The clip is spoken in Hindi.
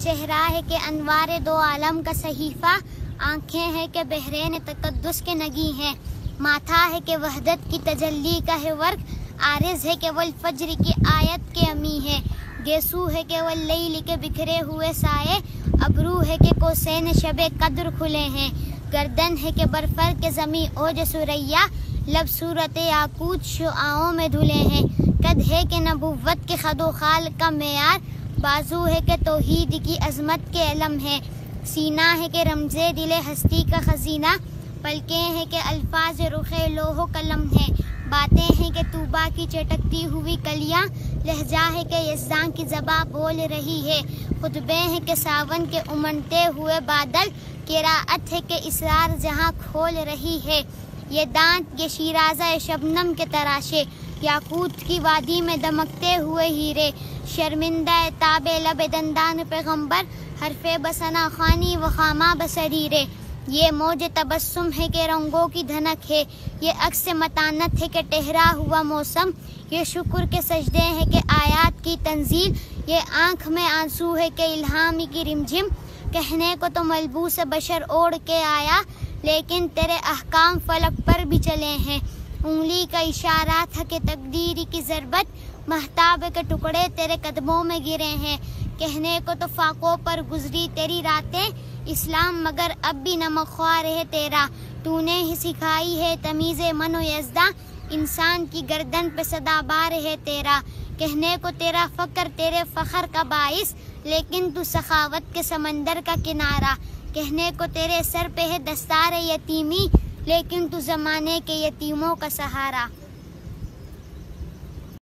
चेहरा है कि अनवार दो आलम का सहीफा, आंखें है कि बहरेन तकद्दुस के नगी हैं, माथा है कि वहदत की तजल्ली का है वर्क, आरिज है कि वल फज्र की आयत के अमी है, गेसू है कि वल लैल के बिखरे हुए साए, अबरू है कि कोसैन शबे कद्र खुले हैं, गर्दन है कि बरफर के जमी ओज सुरैया, लब सूरत याकूत शुआओं में धुले हैं, कद है कि नबुव्वत के खदो खाल का मेयार, बाजू है कि तौहीद की अजमत के अलम है, सीना है कि रमज़े दिले हस्ती का खजीना, पलकें हैं कि अल्फाज रुखे लोहो कलम है, बातें हैं कि तूबा की चटकती हुई कलियां, लहजा है कि यज़्दां की ज़बा बोल रही है, खुतबे हैं कि सावन के उमड़ते हुए बादल, किराअत है कि इसरार जहां खोल रही है, ये दांत ये शीराज़ा शबनम के तराशे, याकूत की वादी में दमकते हुए हीरे, शर्मिंदा ताबे लब दंदान पैगंबर, हरफे बसना खानी व खामा बसरीरे, ये मौज तबस्सुम है कि रंगों की धनक है, ये अक्स मतानत है कि ठहरा हुआ मौसम, ये शुक्र के सजदे हैं कि आयात की तंजील, ये आँख में आंसू है कि इल्हामी की रिमझिम, कहने को तो मलबूस बशर ओढ़ के आया, लेकिन तेरे अहकाम फलक पर भी चले हैं, उंगली का इशारा था कि तकदीर की ज़रबत, महताब के टुकड़े तेरे कदमों में गिरे हैं, कहने को तो फाकों पर गुजरी तेरी रातें, इस्लाम मगर अब भी नमख्वार है तेरा, तूने ही सिखाई है तमीज़े मनो यज़्दा, इंसान की गर्दन पे सदाबार है तेरा, कहने को तेरा फ़क्र तेरे फ़ख्र का बाइस, लेकिन तू सखावत के समंदर का किनारा, कहने को तेरे सर पे है दस्तार यतीमी, लेकिन तू ज़माने के यतीमों का सहारा।